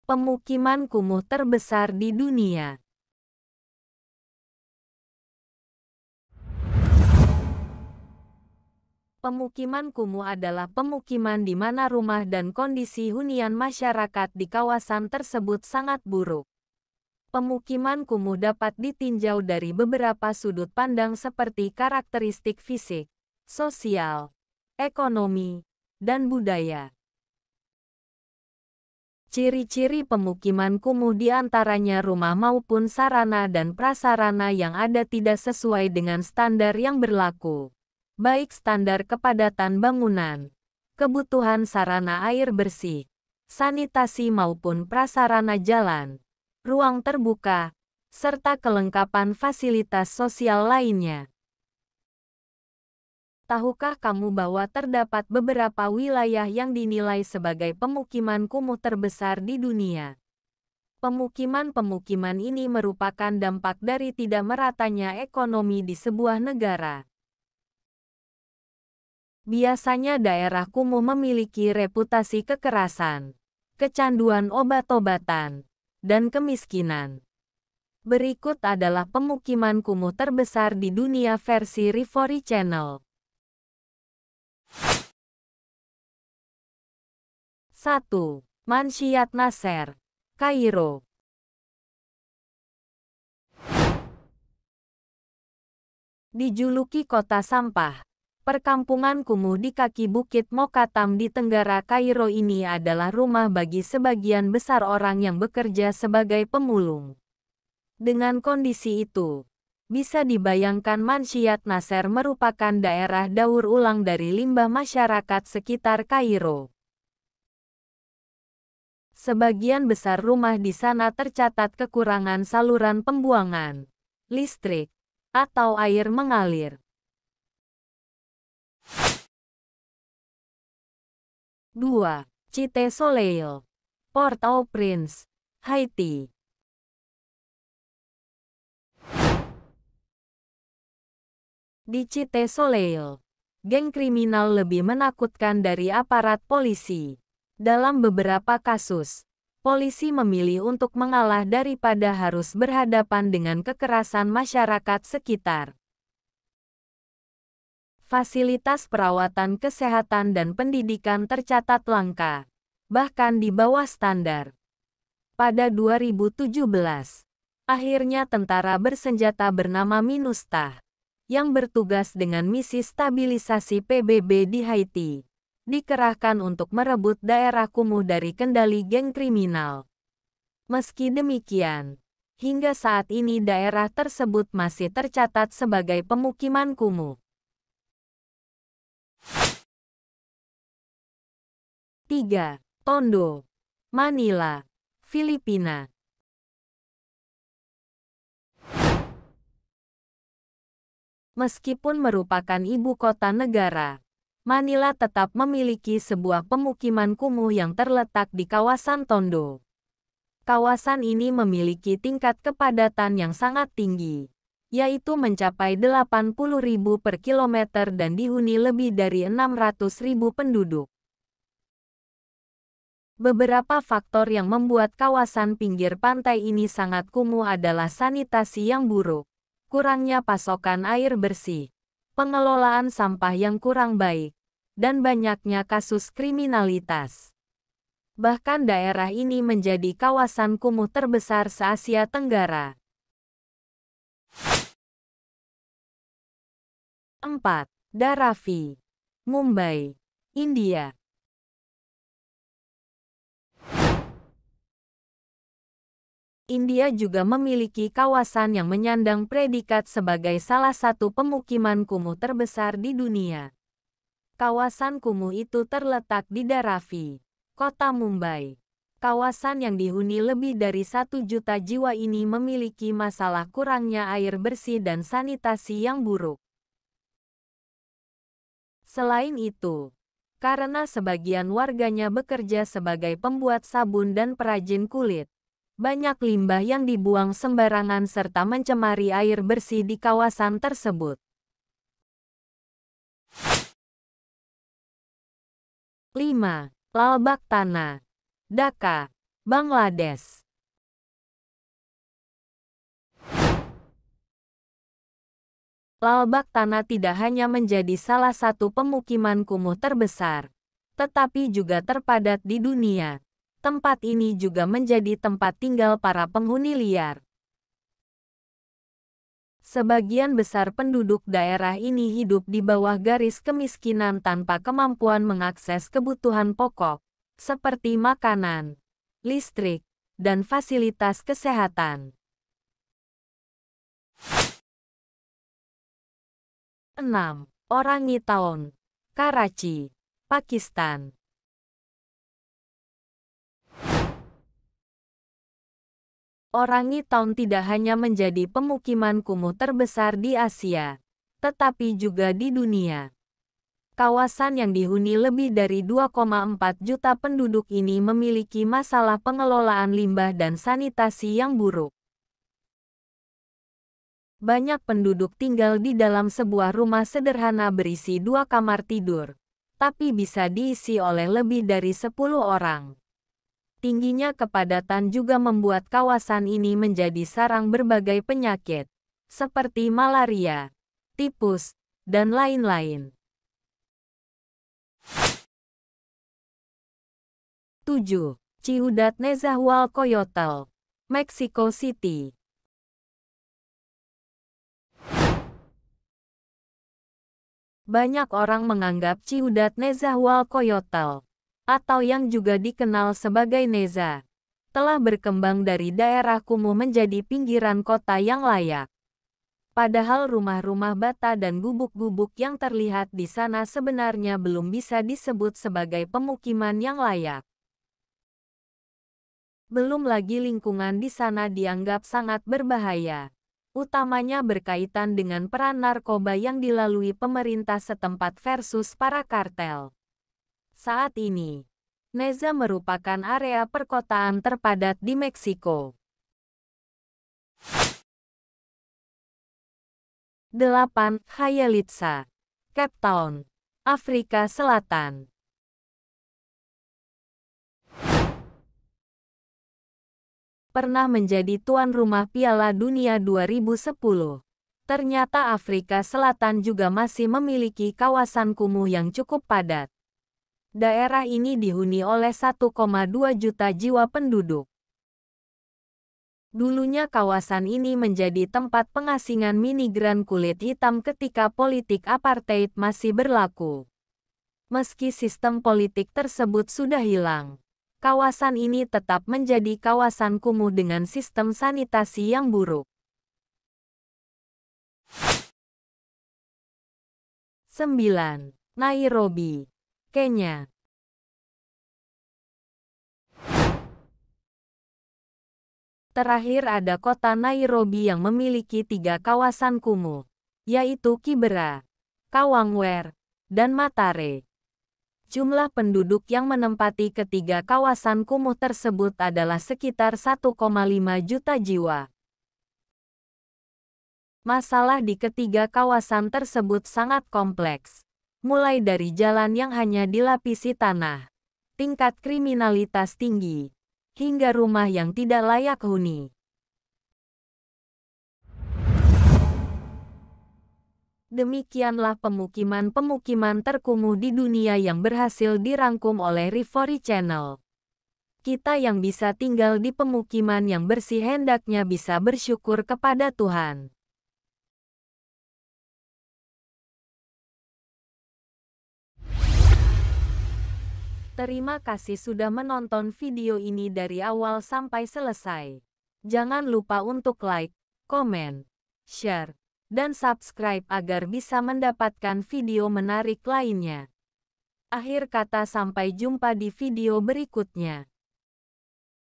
Pemukiman kumuh terbesar di dunia. Pemukiman kumuh adalah pemukiman di mana rumah dan kondisi hunian masyarakat di kawasan tersebut sangat buruk. Pemukiman kumuh dapat ditinjau dari beberapa sudut pandang seperti karakteristik fisik, sosial, ekonomi, dan budaya. Ciri-ciri pemukiman kumuh diantaranya rumah maupun sarana dan prasarana yang ada tidak sesuai dengan standar yang berlaku, baik standar kepadatan bangunan, kebutuhan sarana air bersih, sanitasi maupun prasarana jalan, ruang terbuka, serta kelengkapan fasilitas sosial lainnya. Tahukah kamu bahwa terdapat beberapa wilayah yang dinilai sebagai pemukiman kumuh terbesar di dunia? Pemukiman-pemukiman ini merupakan dampak dari tidak meratanya ekonomi di sebuah negara. Biasanya daerah kumuh memiliki reputasi kekerasan, kecanduan obat-obatan, dan kemiskinan. Berikut adalah pemukiman kumuh terbesar di dunia versi Rivory Channel. 1. Manshiat Nasser, Kairo. Dijuluki kota sampah, perkampungan kumuh di kaki Bukit Mokatam di tenggara Kairo ini adalah rumah bagi sebagian besar orang yang bekerja sebagai pemulung. Dengan kondisi itu, bisa dibayangkan Manshiat Nasser merupakan daerah daur ulang dari limbah masyarakat sekitar Kairo. Sebagian besar rumah di sana tercatat kekurangan saluran pembuangan, listrik, atau air mengalir. 2. Cité Soleil, Port-au-Prince, Haiti. Di Cité Soleil, geng kriminal lebih menakutkan dari aparat polisi. Dalam beberapa kasus, polisi memilih untuk mengalah daripada harus berhadapan dengan kekerasan masyarakat sekitar. Fasilitas perawatan kesehatan dan pendidikan tercatat langka, bahkan di bawah standar. Pada 2017, akhirnya tentara bersenjata bernama MINUSTA, yang bertugas dengan misi stabilisasi PBB di Haiti, dikerahkan untuk merebut daerah kumuh dari kendali geng kriminal. Meski demikian, hingga saat ini daerah tersebut masih tercatat sebagai pemukiman kumuh. 3. Tondo, Manila, Filipina. Meskipun merupakan ibu kota negara, Manila tetap memiliki sebuah pemukiman kumuh yang terletak di kawasan Tondo. Kawasan ini memiliki tingkat kepadatan yang sangat tinggi, yaitu mencapai 80.000 per kilometer dan dihuni lebih dari 600.000 penduduk. Beberapa faktor yang membuat kawasan pinggir pantai ini sangat kumuh adalah sanitasi yang buruk, kurangnya pasokan air bersih, pengelolaan sampah yang kurang baik, dan banyaknya kasus kriminalitas. Bahkan daerah ini menjadi kawasan kumuh terbesar se-Asia Tenggara. 4. Dharavi, Mumbai, India. India juga memiliki kawasan yang menyandang predikat sebagai salah satu pemukiman kumuh terbesar di dunia. Kawasan kumuh itu terletak di Dharavi, kota Mumbai. Kawasan yang dihuni lebih dari 1 juta jiwa ini memiliki masalah kurangnya air bersih dan sanitasi yang buruk. Selain itu, karena sebagian warganya bekerja sebagai pembuat sabun dan perajin kulit, banyak limbah yang dibuang sembarangan serta mencemari air bersih di kawasan tersebut. 5. Lalbagh Thana, Dhaka, Bangladesh. Lalbagh Tanah tidak hanya menjadi salah satu pemukiman kumuh terbesar, tetapi juga terpadat di dunia. Tempat ini juga menjadi tempat tinggal para penghuni liar. Sebagian besar penduduk daerah ini hidup di bawah garis kemiskinan tanpa kemampuan mengakses kebutuhan pokok, seperti makanan, listrik, dan fasilitas kesehatan. 6. Orangutan, Karachi, Pakistan. Orangutan tidak hanya menjadi pemukiman kumuh terbesar di Asia, tetapi juga di dunia. Kawasan yang dihuni lebih dari 2,4 juta penduduk ini memiliki masalah pengelolaan limbah dan sanitasi yang buruk. Banyak penduduk tinggal di dalam sebuah rumah sederhana berisi 2 kamar tidur, tapi bisa diisi oleh lebih dari 10 orang. Tingginya kepadatan juga membuat kawasan ini menjadi sarang berbagai penyakit, seperti malaria, tipus, dan lain-lain. 7. Ciudad Nezahualcóyotl, Mexico City. Banyak orang menganggap Ciudad Nezahualcóyotl, atau yang juga dikenal sebagai Neza, telah berkembang dari daerah kumuh menjadi pinggiran kota yang layak. Padahal rumah-rumah bata dan gubuk-gubuk yang terlihat di sana sebenarnya belum bisa disebut sebagai pemukiman yang layak. Belum lagi lingkungan di sana dianggap sangat berbahaya, utamanya berkaitan dengan peran narkoba yang dilalui pemerintah setempat versus para kartel. Saat ini, Neza merupakan area perkotaan terpadat di Meksiko. 8. Khayelitsha, Cape Town, Afrika Selatan. Pernah menjadi tuan rumah Piala Dunia 2010. Ternyata Afrika Selatan juga masih memiliki kawasan kumuh yang cukup padat. Daerah ini dihuni oleh 1,2 juta jiwa penduduk. Dulunya kawasan ini menjadi tempat pengasingan migran kulit hitam ketika politik apartheid masih berlaku. Meski sistem politik tersebut sudah hilang, kawasan ini tetap menjadi kawasan kumuh dengan sistem sanitasi yang buruk. 9. Nairobi, Kenya. Terakhir ada kota Nairobi yang memiliki 3 kawasan kumuh, yaitu Kibera, Kawangware, dan Mathare. Jumlah penduduk yang menempati ketiga kawasan kumuh tersebut adalah sekitar 1,5 juta jiwa. Masalah di ketiga kawasan tersebut sangat kompleks, mulai dari jalan yang hanya dilapisi tanah, tingkat kriminalitas tinggi, hingga rumah yang tidak layak huni. Demikianlah pemukiman-pemukiman terkumuh di dunia yang berhasil dirangkum oleh Reverie Channel. Kita yang bisa tinggal di pemukiman yang bersih hendaknya bisa bersyukur kepada Tuhan. Terima kasih sudah menonton video ini dari awal sampai selesai. Jangan lupa untuk like, komen, share, dan subscribe agar bisa mendapatkan video menarik lainnya. Akhir kata, sampai jumpa di video berikutnya.